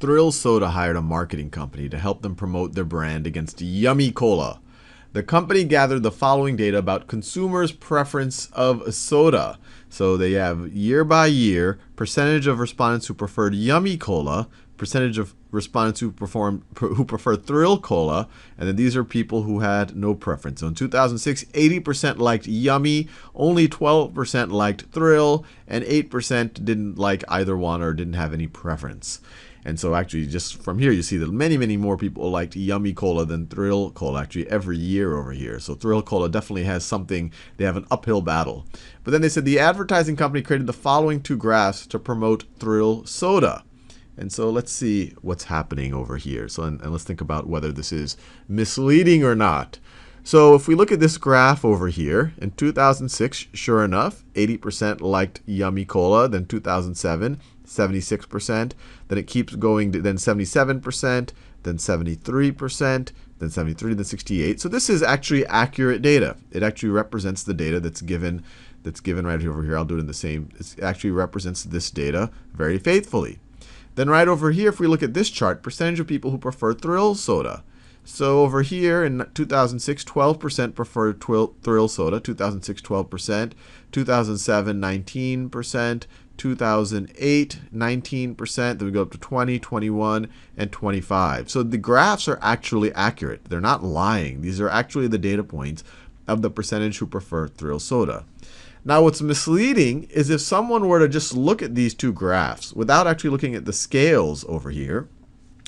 Thrill Soda hired a marketing company to help them promote their brand against Yummy Cola. The company gathered the following data about consumers' preference of soda. So they have year by year, percentage of respondents who preferred Yummy Cola, percentage of respondents who preferred Thrill Cola, and then these are people who had no preference. So in 2006, 80% liked Yummy, only 12% liked Thrill, and 8% didn't like either one or didn't have any preference. And so actually just from here you see that many more people liked Yummy Cola than Thrill Cola actually every year over here. So Thrill Cola definitely has something, they have an uphill battle. But then they said the advertising company created the following two graphs to promote Thrill Soda. And so let's see what's happening over here. So and let's think about whether this is misleading or not. So if we look at this graph over here, in 2006, sure enough, 80% liked Yummy Cola, then 2007, 76%, then it keeps going, then 77%, then 73%, then 73, then 68. So this is actually accurate data. It actually represents the data that's given right over here. I'll do it in the same. It actually represents this data very faithfully. Then right over here, if we look at this chart, percentage of people who prefer Thrill Soda. So over here in 2006, 12% preferred Thrill Soda. 2006, 12%. 2007, 19%. 2008, 19%. Then we go up to 20, 21, and 25. So the graphs are actually accurate. They're not lying. These are actually the data points of the percentage who prefer Thrill Soda. Now what's misleading is if someone were to just look at these two graphs without actually looking at the scales over here,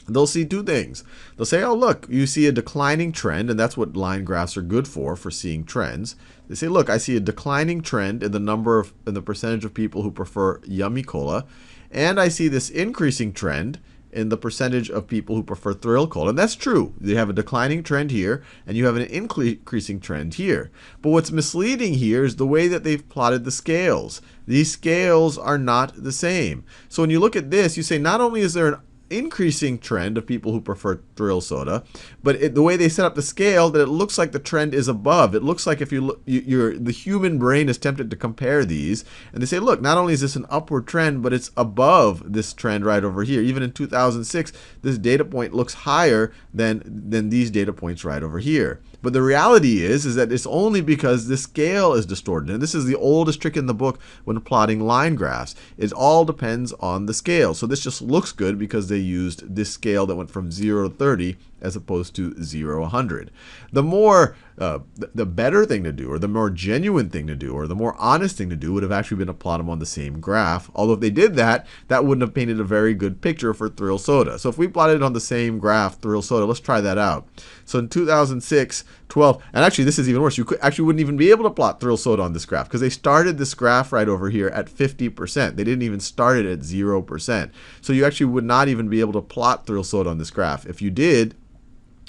they'll see two things. They'll say, oh, look, you see a declining trend, and that's what line graphs are good for seeing trends. They say, look, I see a declining trend in the percentage of people who prefer Yummy Cola, and I see this increasing trend in the percentage of people who prefer Thrill Cola. And that's true. You have a declining trend here, and you have an increasing trend here. But what's misleading here is the way that they've plotted the scales. These scales are not the same. So when you look at this, you say not only is there an increasing trend of people who prefer Thrill Soda, but the way they set up the scale, that it looks like the trend is above. It looks like if you look, the human brain is tempted to compare these, and they say, look, not only is this an upward trend, but it's above this trend right over here. Even in 2006, this data point looks higher than these data points right over here. But the reality is that it's only because the scale is distorted. And this is the oldest trick in the book when plotting line graphs. It all depends on the scale. So this just looks good because they used this scale that went from 0 to 30 as opposed to 0 to 100. The better thing to do, or the more genuine thing to do, or the more honest thing to do would have actually been to plot them on the same graph. Although if they did that, that wouldn't have painted a very good picture for Thrill Soda. So if we plotted it on the same graph, Thrill Soda, let's try that out. So in 2006, 12, and actually this is even worse. You actually wouldn't even be able to plot Thrill Soda on this graph because they started this graph right over here at 50%. They didn't even start it at 0%. So you actually would not even be able to plot Thrill Soda on this graph. If you did,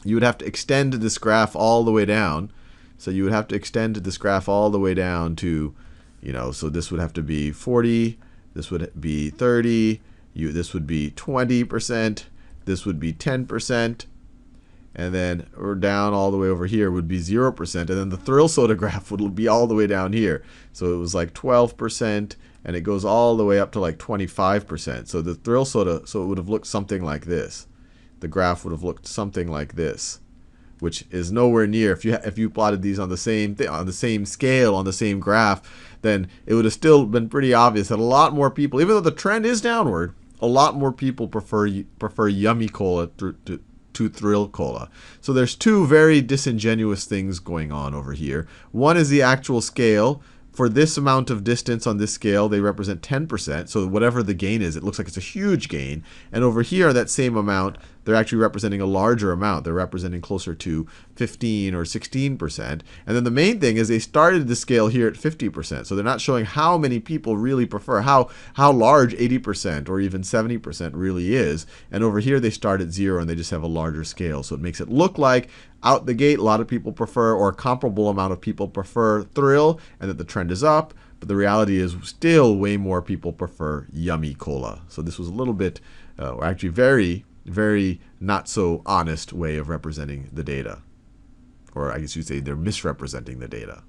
you would have to extend this graph all the way down. So you would have to extend this graph all the way down to, so this would have to be 40, this would be 30, this would be 20%, this would be 10%, and then or down all the way over here would be 0%, and then the Thrill Soda graph would be all the way down here. So it was like 12%, and it goes all the way up to like 25%. So the Thrill Soda, so it would have looked something like this. The graph would have looked something like this, which is nowhere near. If you plotted these on the same on the same scale, on the same graph, then it would have still been pretty obvious that a lot more people, even though the trend is downward, a lot more people prefer Yummy Cola to Thrill Cola. So there's two very disingenuous things going on over here. One is the actual scale. For this amount of distance on this scale, they represent 10%. So whatever the gain is, it looks like it's a huge gain. And over here, that same amount, they're actually representing a larger amount. They're representing closer to 15 or 16%. And then the main thing is they started the scale here at 50%. So they're not showing how many people really prefer, how large 80% or even 70% really is. And over here, they start at 0 and they just have a larger scale. So it makes it look like out the gate, a lot of people prefer, or a comparable amount of people prefer Thrill, and that the trend is up. But the reality is still way more people prefer Yummy Cola. So this was a little bit, or actually very not so honest way of representing the data. Or I guess you'd say they're misrepresenting the data.